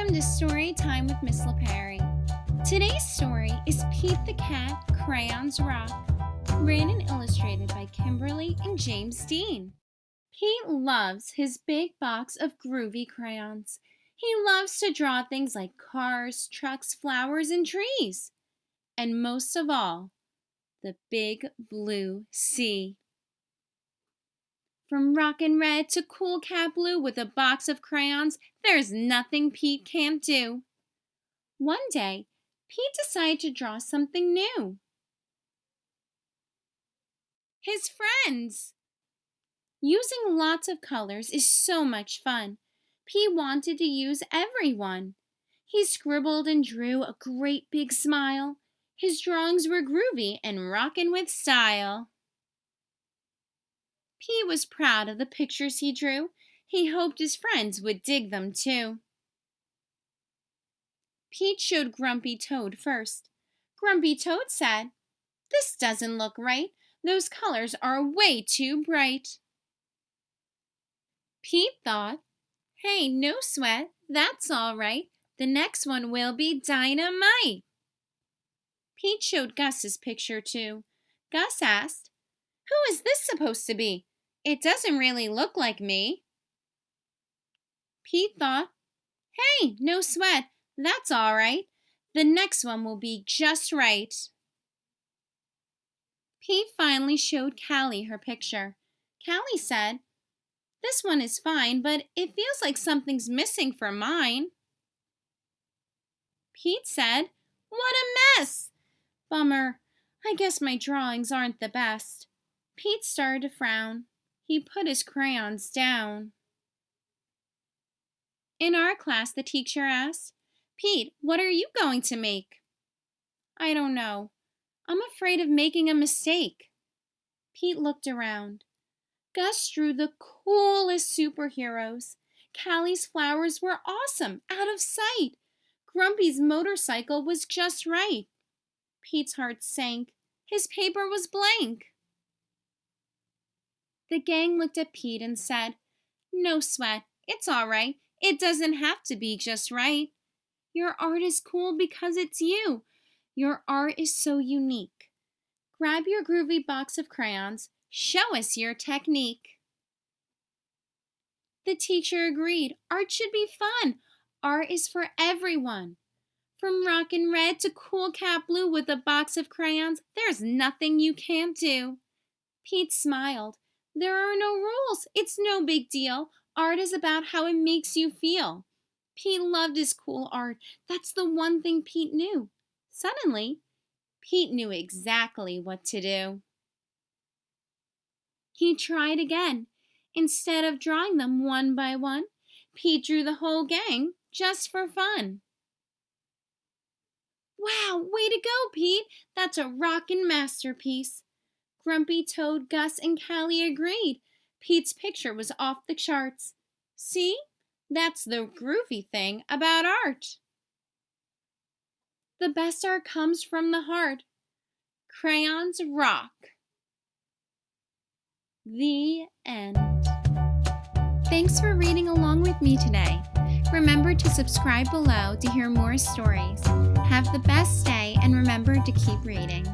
Welcome to Story Time with Miss LaPerry. Today's story is Pete the Cat, Crayons Rock, written and illustrated by Kimberly and James Dean. Pete loves his big box of groovy crayons. He loves to draw things like cars, trucks, flowers, and trees. And most of all, the big blue sea. From rockin' red to cool cat blue with a box of crayons, there's nothing Pete can't do. One day, Pete decided to draw something new. His friends! Using lots of colors is so much fun. Pete wanted to use everyone. He scribbled and drew a great big smile. His drawings were groovy and rockin' with style. Pete was proud of the pictures he drew. He hoped his friends would dig them too. Pete showed Grumpy Toad first. Grumpy Toad said, "This doesn't look right. Those colors are way too bright." Pete thought, "Hey, no sweat. That's all right. The next one will be dynamite." Pete showed Gus's picture too. Gus asked, "Who is this supposed to be? It doesn't really look like me." Pete thought, "Hey, no sweat. That's all right. The next one will be just right." Pete finally showed Callie her picture. Callie said, "This one is fine, but it feels like something's missing from mine." Pete said, "What a mess! Bummer. I guess my drawings aren't the best." Pete started to frown. He put his crayons down. In our class, the teacher asked, "Pete, what are you going to make?" "I don't know. I'm afraid of making a mistake." Pete looked around. Gus drew the coolest superheroes. Callie's flowers were awesome, out of sight. Grumpy's motorcycle was just right. Pete's heart sank. His paper was blank. The gang looked at Pete and said, "No sweat. It's all right. It doesn't have to be just right. Your art is cool because it's you. Your art is so unique. Grab your groovy box of crayons. Show us your technique." The teacher agreed. Art should be fun. Art is for everyone. From rockin' red to cool cat blue with a box of crayons, there's nothing you can't do. Pete smiled. There are no rules. It's no big deal. Art is about how it makes you feel. Pete loved his cool art. That's the one thing Pete knew. Suddenly, Pete knew exactly what to do. He tried again. Instead of drawing them one by one, Pete drew the whole gang just for fun. "Wow, way to go, Pete! That's a rockin' masterpiece." Grumpy Toad, Gus, and Callie agreed. Pete's picture was off the charts. See? That's the groovy thing about art. The best art comes from the heart. Crayons rock. The end. Thanks for reading along with me today. Remember to subscribe below to hear more stories. Have the best day and remember to keep reading.